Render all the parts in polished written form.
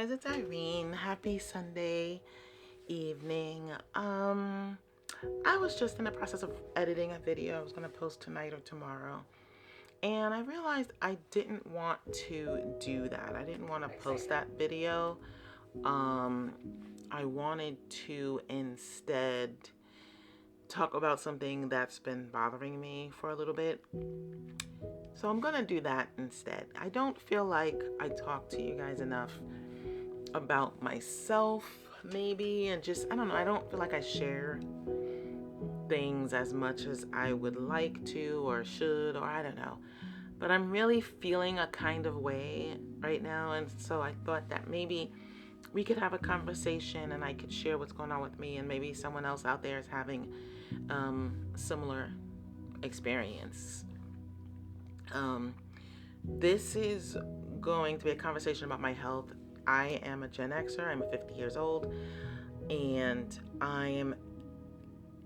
guys, it's Irene. Happy Sunday evening. I was just in the process of editing a video I was gonna post tonight or tomorrow. And I realized I didn't want to do that. I didn't want to post that video. Um, I wanted to instead talk about something that's been bothering me for a little bit. So I'm gonna do that instead. I don't feel like I talk to you guys enough about myself, maybe, and just, I don't know, I don't feel like I share things as much as I would like to or should, or I don't know. But I'm really feeling a kind of way right now, and so I thought that maybe we could have a conversation and I could share what's going on with me, and maybe someone else out there is having similar experience. Um, this is going to be a conversation about my health. I am a Gen Xer. I'm 50 years old, and I am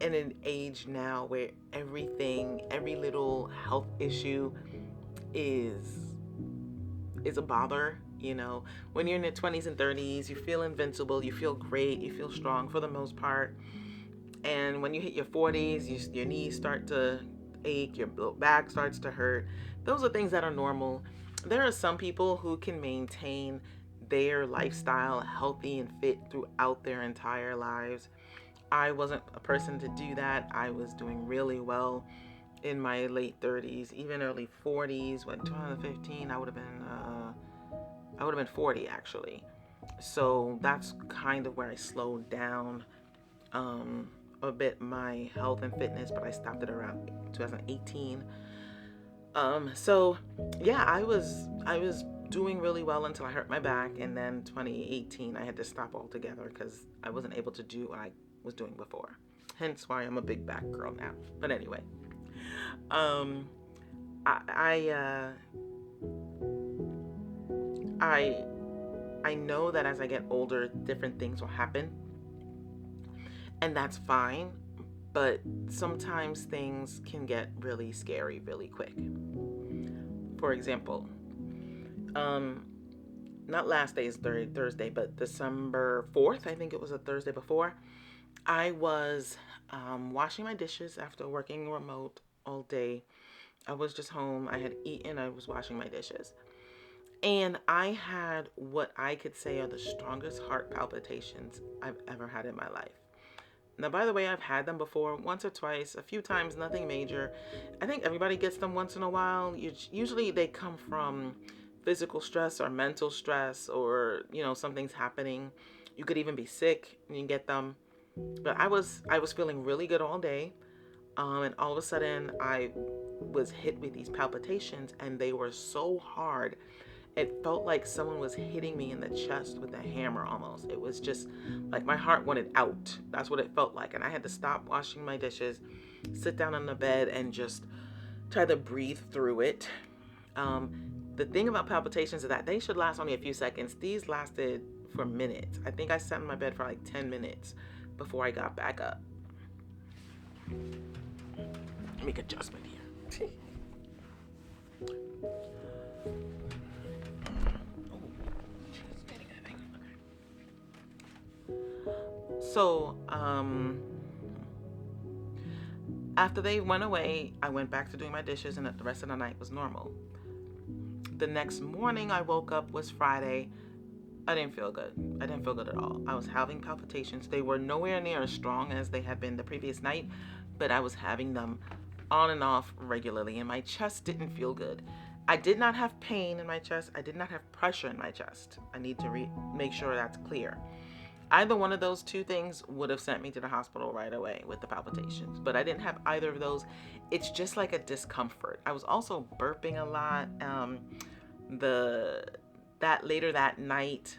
in an age now where every little health issue is a bother. You know, when you're in your 20s and 30s, you feel invincible, you feel great, you feel strong for the most part. And when you hit your 40s, your knees start to ache, your back starts to hurt. Those are things that are normal. There are some people who can maintain their lifestyle healthy and fit throughout their entire lives. I wasn't a person to do that. I was doing really well in my late 30s, even early 40s. When 2015, I would have been 40 actually. So that's kind of where I slowed down a bit my health and fitness, but I stopped it around 2018. So yeah, I was doing really well until I hurt my back, and then 2018 I had to stop altogether because I wasn't able to do what I was doing before. Hence why I'm a big back girl now. But anyway, um, I I uh, I I know that as I get older, different things will happen, and that's fine. But sometimes things can get really scary really quick. For example, um, not last day's Thursday, but December 4th, I think it was a Thursday before, I was washing my dishes after working remote all day. I was just home. I had eaten. I was washing my dishes. And I had what I could say are the strongest heart palpitations I've ever had in my life. Now, by the way, I've had them before, once or twice, a few times, nothing major. I think everybody gets them once in a while. Usually they come from physical stress or mental stress, or, something's happening. You could even be sick and you get them. But I was feeling really good all day. And all of a sudden I was hit with these palpitations, and they were so hard. It felt like someone was hitting me in the chest with a hammer almost. It was just like my heart wanted out. That's what it felt like. And I had to stop washing my dishes, sit down on the bed, and just try to breathe through it. Um, the thing about palpitations is that they should last only a few seconds. These lasted for minutes. I think I sat in my bed for like 10 minutes before I got back up. Make adjustment here. So, after they went away, I went back to doing my dishes, and the rest of the night was normal. The next morning I woke up, was Friday. I didn't feel good. I didn't feel good at all. I was having palpitations. They were nowhere near as strong as they had been the previous night, but I was having them on and off regularly, and my chest didn't feel good. I did not have pain in my chest. I did not have pressure in my chest. I need to make sure that's clear. Either one of those two things would have sent me to the hospital right away with the palpitations, but I didn't have either of those. It's just like a discomfort. I was also burping a lot. The that later that night,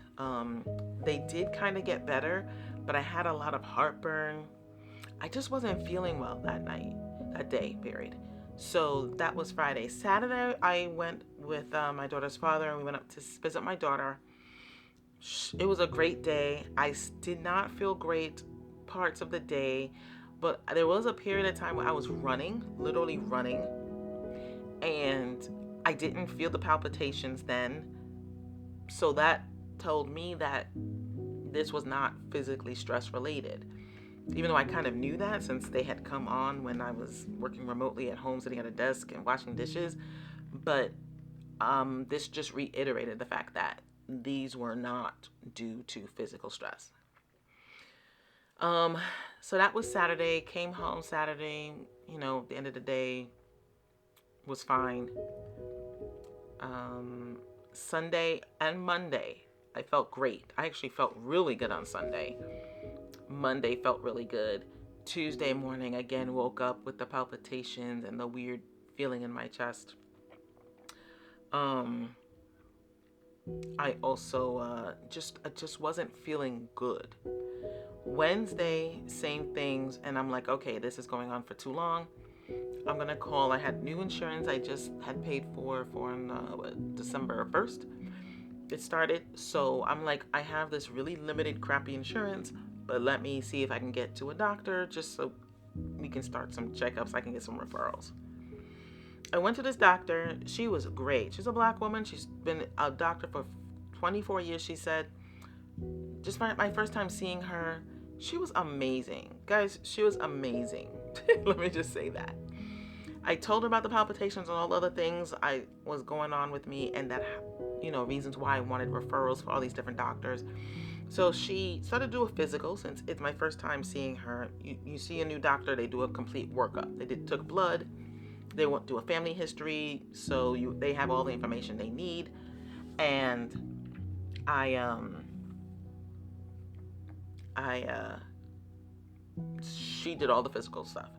they did kind of get better, but I had a lot of heartburn. I just wasn't feeling well that day, period. So that was Friday. Saturday, I went with my daughter's father, and we went up to visit my daughter. It was a great day. I did not feel great parts of the day, but there was a period of time where I was running, literally running, and I didn't feel the palpitations then. So that told me that this was not physically stress related. Even though I kind of knew that since they had come on when I was working remotely at home, sitting at a desk and washing dishes. But this just reiterated the fact that these were not due to physical stress. Um, so that was Saturday. Came home Saturday. The end of the day was fine. Sunday and Monday, I felt great. I actually felt really good on Sunday. Monday felt really good. Tuesday morning, again, woke up with the palpitations and the weird feeling in my chest. I also I just wasn't feeling good. Wednesday, same things, and I'm like, okay, this is going on for too long. I'm gonna call. I had new insurance I just had paid for on December 1st. It started, so I'm like, I have this really limited, crappy insurance, but let me see if I can get to a doctor just so we can start some checkups. I can get some referrals. I went to this doctor. She was great. She's a black woman. She's been a doctor for 24 years, she said. Just my first time seeing her, she was amazing. Guys, she was amazing. Let me just say that. I told her about the palpitations and all the other things I was going on with me, and that, reasons why I wanted referrals for all these different doctors. So she started to do a physical. Since it's my first time seeing her, you see a new doctor, they do a complete workup. They took blood, they won't do a family history, so they have all the information they need. And she did all the physical stuff.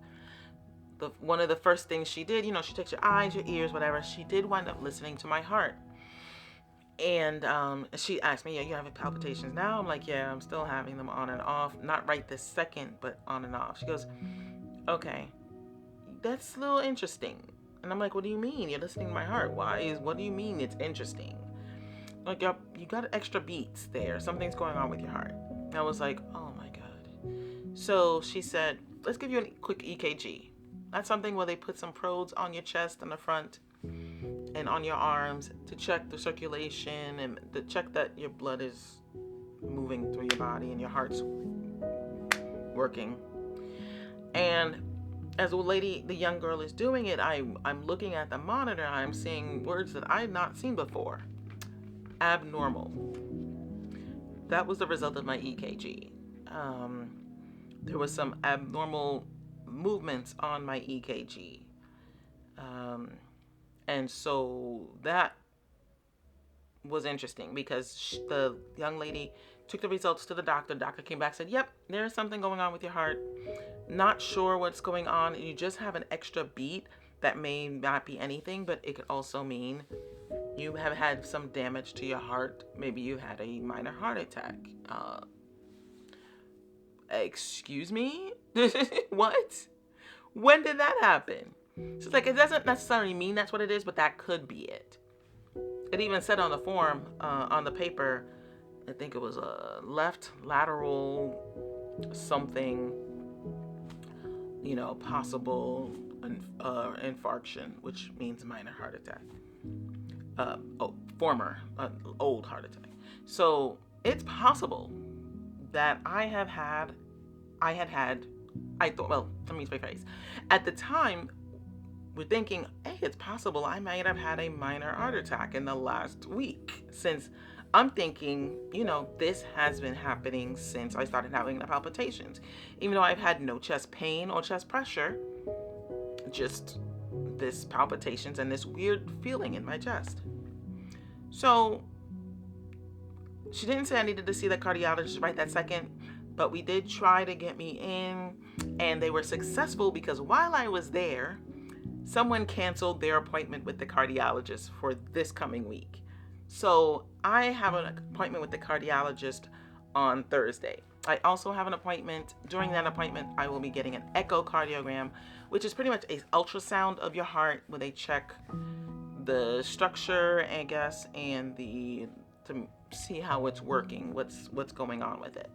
One of the first things she did, she takes your eyes, your ears, whatever. She did wind up listening to my heart. And she asked me, you having palpitations now? I'm like, yeah, I'm still having them on and off. Not right this second, but on and off. She goes, okay, that's a little interesting. And I'm like, what do you mean? You're listening to my heart. What do you mean it's interesting? Like, you got extra beats there. Something's going on with your heart. And I was like, oh my God. So she said, let's give you a quick EKG. That's something where they put some probes on your chest and the front and on your arms to check the circulation and to check that your blood is moving through your body and your heart's working. And as the young girl is doing it, I'm looking at the monitor. I'm seeing words that I had not seen before. Abnormal. That was the result of my EKG. There was some abnormal movements on my EKG. And so that was interesting because the young lady took the results to the doctor. Doctor came back, said, yep, there's something going on with your heart. Not sure what's going on. You just have an extra beat that may not be anything, but it could also mean you have had some damage to your heart. Maybe you had a minor heart attack. Excuse me? What? When did that happen? So it's like, it doesn't necessarily mean that's what it is, but that could be it. It even said on the form, on the paper, I think it was a left lateral something, possible infarction, which means minor heart attack. Former old heart attack. So it's possible that I thought, well, let me rephrase. At the time, we're thinking, hey, it's possible I might have had a minor heart attack in the last week, since I'm thinking, this has been happening since I started having the palpitations. Even though I've had no chest pain or chest pressure, just this palpitations and this weird feeling in my chest. So she didn't say I needed to see the cardiologist right that second, but we did try to get me in, and they were successful because while I was there, someone canceled their appointment with the cardiologist for this coming week. So I have an appointment with the cardiologist on Thursday. I also have an appointment. During that appointment, I will be getting an echocardiogram, which is pretty much an ultrasound of your heart where they check the structure, I guess, and to see how it's working, what's going on with it.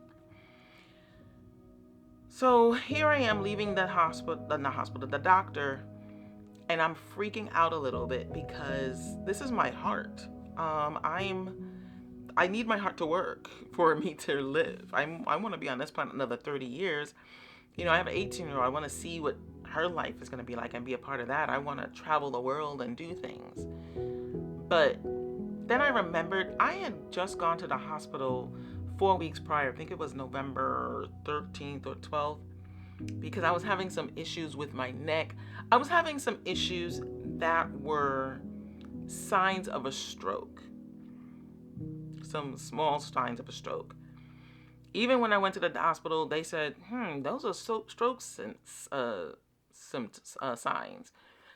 So here I am leaving the doctor, and I'm freaking out a little bit because this is my heart. I need my heart to work for me to live. I want to be on this planet another 30 years. You know, I have an 18-year-old. I want to see what her life is going to be like and be a part of that. I want to travel the world and do things. But then I remembered I had just gone to the hospital 4 weeks prior. I think it was November 13th or 12th, because I was having some issues with my neck. I was having some issues that were signs of a stroke, some small signs of a stroke. Even when I went to the hospital, they said, those are stroke signs.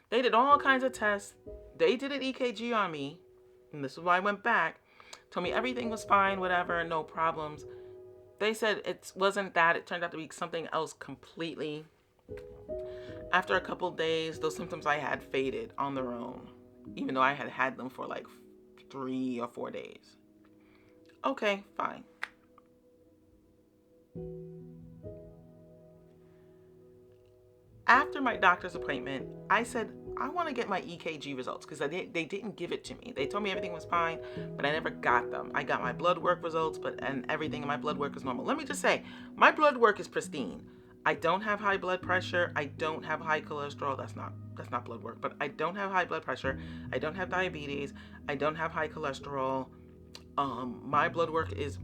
They did all kinds of tests. They did an EKG on me, and this is why I went back. Told me everything was fine, whatever, no problems. They said it wasn't that. It turned out to be something else completely. After a couple days, those symptoms I had faded on their own, even though I had had them for like 3 or 4 days. Okay, fine. After my doctor's appointment, I said, I want to get my EKG results, because they didn't give it to me. They told me everything was fine, but I never got them. I got my blood work results, and everything in my blood work is normal. Let me just say, my blood work is pristine. I don't have high blood pressure. I don't have high cholesterol. That's not blood work, but I don't have high blood pressure. I don't have diabetes. I don't have high cholesterol. My blood work is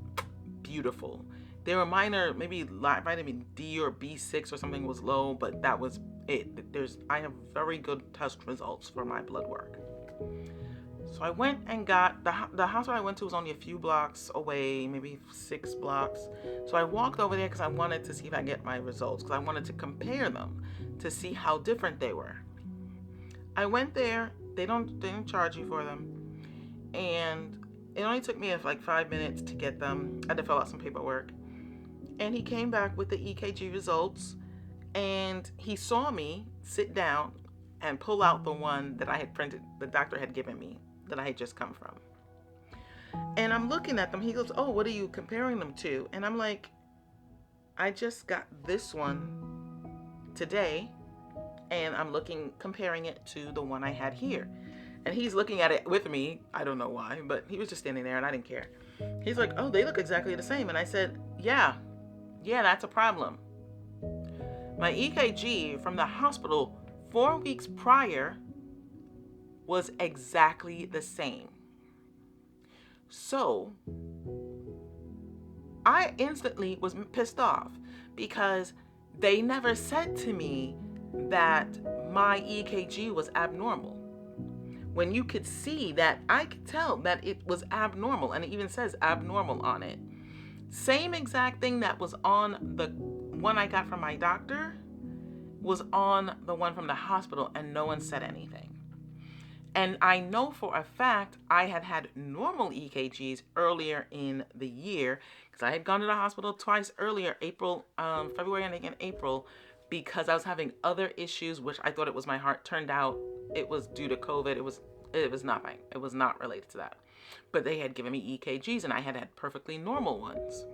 beautiful. There were minor, maybe vitamin D or B6 or something was low, but that was it. I have very good test results for my blood work. So I went and got, the hospital I went to was only a few blocks away, maybe 6 blocks. So I walked over there because I wanted to see if I get my results, because I wanted to compare them to see how different they were. I went there. They didn't charge you for them. And it only took me like 5 minutes to get them. I had to fill out some paperwork. And he came back with the EKG results, and he saw me sit down and pull out the one that I had printed, the doctor had given me, that I had just come from. And I'm looking at them. He goes, "Oh, what are you comparing them to?" And I'm like, "I just got this one today, and I'm comparing it to the one I had here." And he's looking at it with me. I don't know why, but he was just standing there, and I didn't care. He's like, "Oh, they look exactly the same." And I said, Yeah, that's a problem. My EKG from the hospital 4 weeks prior was exactly the same. So I instantly was pissed off, because they never said to me that my EKG was abnormal. When you could see that, I could tell that it was abnormal, and it even says abnormal on it. Same exact thing that was on the one I got from my doctor was on the one from the hospital, and no one said anything. And I know for a fact I had normal EKGs earlier in the year, because I had gone to the hospital twice earlier, February and again April, because I was having other issues, which I thought it was my heart. Turned out it was due to COVID. It was nothing. It was not related to that. But they had given me EKGs, and I had perfectly normal ones.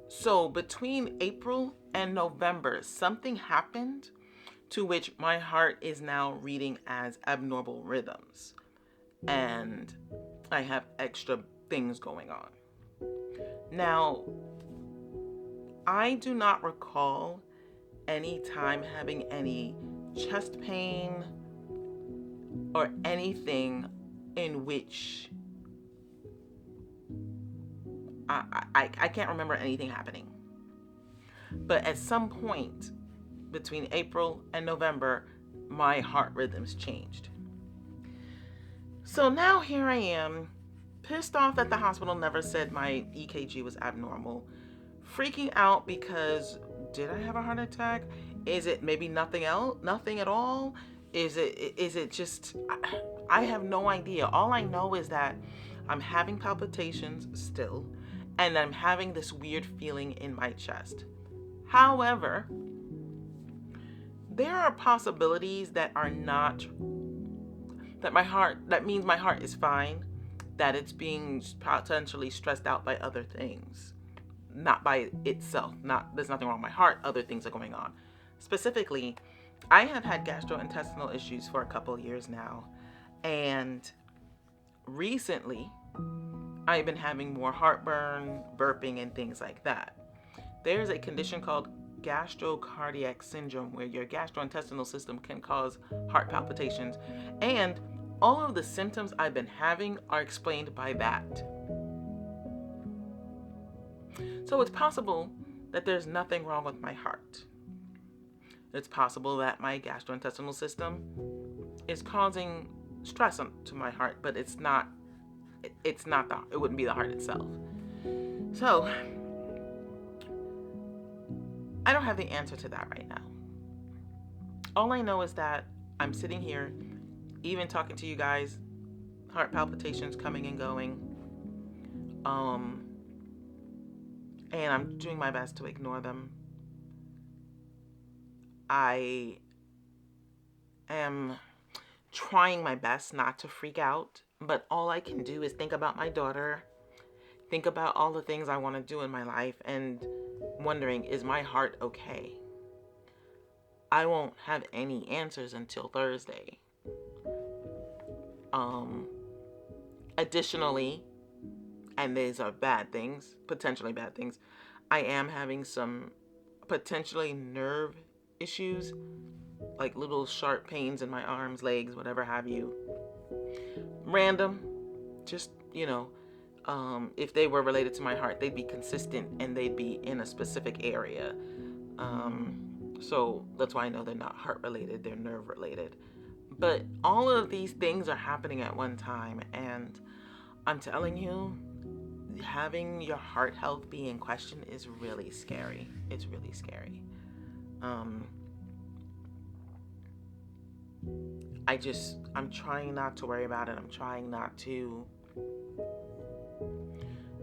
So between April and November, something happened to which my heart is now reading as abnormal rhythms, and I have extra things going on. Now, I do not recall any time having any chest pain or anything in which I can't remember anything happening. But at some point between April and November, my heart rhythms changed. So now here I am, pissed off that the hospital never said my EKG was abnormal, freaking out because did I have a heart attack? Is it maybe nothing at all? Is it just, I have no idea. All I know is that I'm having palpitations still, and I'm having this weird feeling in my chest. However, there are possibilities that are not, that means my heart is fine, that it's being potentially stressed out by other things, not by itself. There's nothing wrong with my heart, other things are going on. Specifically, I have had gastrointestinal issues for a couple years now, and recently, I've been having more heartburn, burping, and things like that. There's a condition called gastrocardiac syndrome where your gastrointestinal system can cause heart palpitations, and all of the symptoms I've been having are explained by that. So it's possible that there's nothing wrong with my heart. It's possible that my gastrointestinal system is causing stress to my heart, but it wouldn't be the heart itself. So I don't have the answer to that right now. All I know is that I'm sitting here, even talking to you guys, heart palpitations coming and going. And I'm doing my best to ignore them. I am trying my best not to freak out, but all I can do is think about my daughter, think about all the things I want to do in my life, and wondering, is my heart okay? I won't have any answers until Thursday. Additionally, and these are bad things, potentially bad things, I am having some potentially nerve issues, like little sharp pains in my arms, legs, whatever have you. Random, just, if they were related to my heart, they'd be consistent and they'd be in a specific area. So that's why I know they're not heart related, they're nerve related. But all of these things are happening at one time, and I'm telling you, having your heart health be in question is really scary. It's really scary. I'm trying not to worry about it. I'm trying not to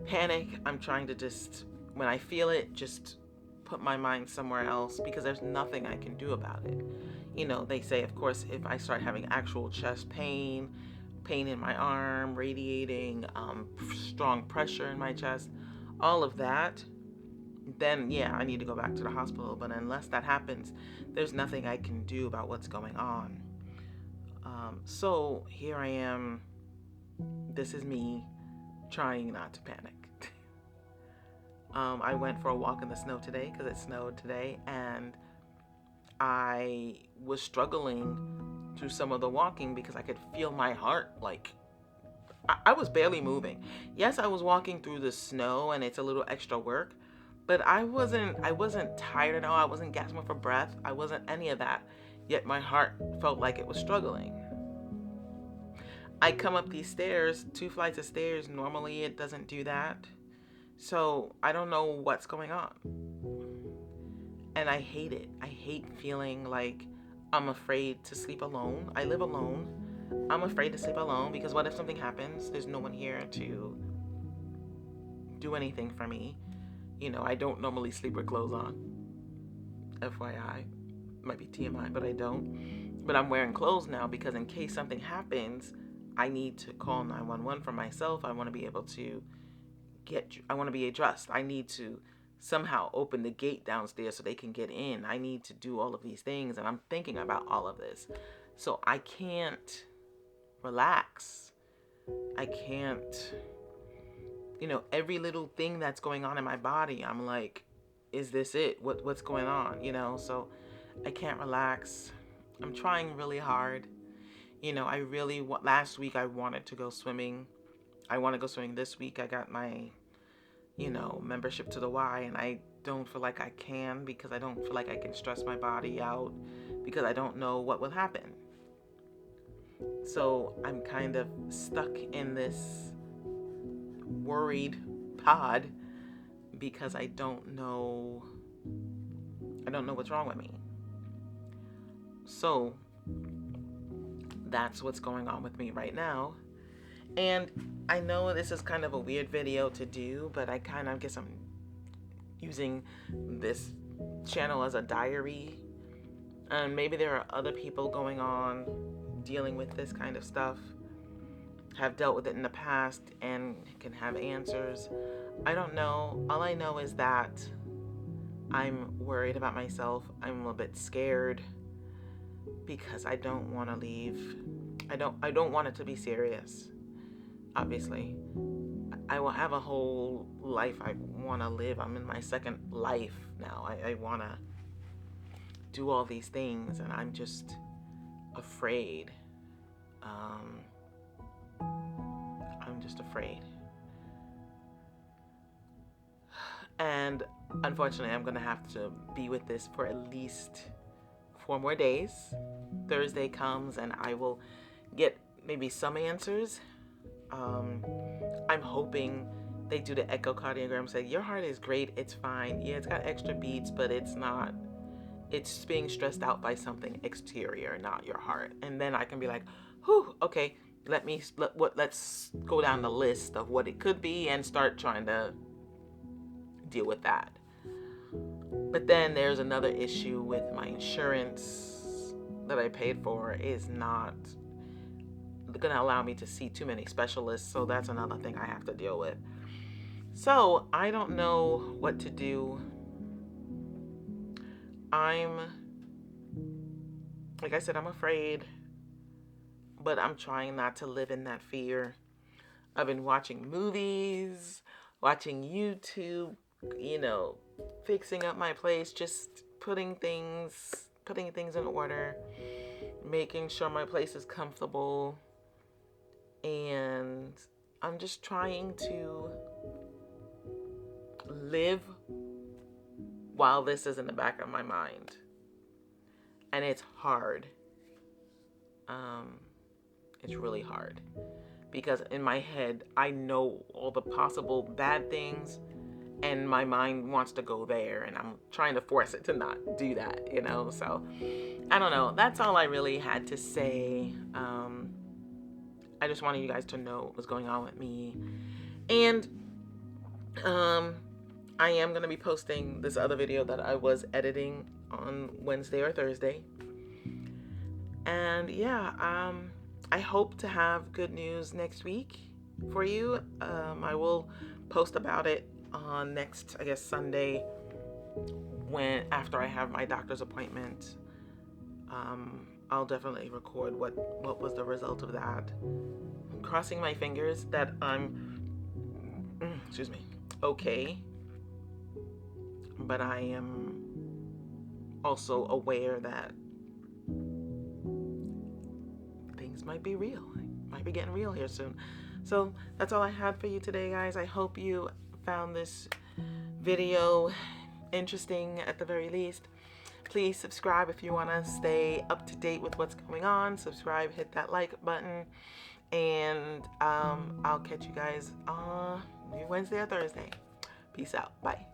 panic. I'm trying to just, when I feel it, just put my mind somewhere else, because there's nothing I can do about it. They say, of course, if I start having actual chest pain in my arm, radiating, strong pressure in my chest, all of that, then yeah, I need to go back to the hospital. But unless that happens, there's nothing I can do about what's going on. So here I am. This is me trying not to panic. I went for a walk in the snow today because it snowed today, and I was struggling through some of the walking because I could feel my heart, like I was barely moving. Yes, I was walking through the snow and it's a little extra work, but I wasn't tired at all. I wasn't gasping for breath. I wasn't any of that. Yet my heart felt like it was struggling. I come up these stairs, 2 flights of stairs. Normally it doesn't do that. So I don't know what's going on. And I hate it. I hate feeling like I'm afraid to sleep alone. I live alone. I'm afraid to sleep alone because what if something happens? There's no one here to do anything for me. I don't normally sleep with clothes on. FYI. Might be TMI, but I don't. But I'm wearing clothes now because in case something happens, I need to call 911 for myself. I want to be able to I want to be addressed. I need to somehow open the gate downstairs so they can get in. I need to do all of these things, and I'm thinking about all of this. So I can't relax. I can't, every little thing that's going on in my body, I'm like, is this it? What's going on? So I can't relax. I'm trying really hard. Last week I wanted to go swimming. I want to go swimming this week. I got my, membership to the Y, and I don't feel like I can because I don't feel like I can stress my body out because I don't know what will happen. So I'm kind of stuck in this worried pod because I don't know what's wrong with me. So that's what's going on with me right now. And I know this is kind of a weird video to do, but I kind of guess I'm using this channel as a diary. And maybe there are other people going on dealing with this kind of stuff, have dealt with it in the past and can have answers. I don't know. All I know is that I'm worried about myself. I'm a little bit scared because I don't want to leave. I don't want it to be serious, obviously. I will have a whole life I want to live. I'm in my second life now. I want to do all these things, and I'm just afraid. I'm just afraid. And unfortunately, I'm going to have to be with this for at least 4 more days. Thursday comes and I will get maybe some answers. I'm hoping they do the echocardiogram, say your heart is great, it's fine. Yeah, it's got extra beats, but it's not. It's being stressed out by something exterior, not your heart. And then I can be like, whew, okay, let's go down the list of what it could be and start trying to deal with that. But then there's another issue with my insurance that I paid for is not going to allow me to see too many specialists. So that's another thing I have to deal with. So I don't know what to do. Like I said, I'm afraid, but I'm trying not to live in that fear. I've been watching movies, watching YouTube, fixing up my place, just putting things in order, making sure my place is comfortable. And I'm just trying to live while this is in the back of my mind. And it's hard. It's really hard. Because in my head, I know all the possible bad things, and my mind wants to go there, and I'm trying to force it to not do that, So, I don't know. That's all I really had to say. I just wanted you guys to know what was going on with me. And I am going to be posting this other video that I was editing on Wednesday or Thursday. And yeah, I hope to have good news next week for you. I will post about it on next, I guess, Sunday, after I have my doctor's appointment. I'll definitely record what was the result of that. I'm crossing my fingers that I'm, okay. But I am also aware that things might be real. Might be getting real here soon. So that's all I had for you today, guys. I hope you found this video interesting at the very least. Please subscribe if you want to stay up to date with what's going on. Subscribe, hit that like button, and I'll catch you guys on Wednesday or Thursday. Peace out. Bye.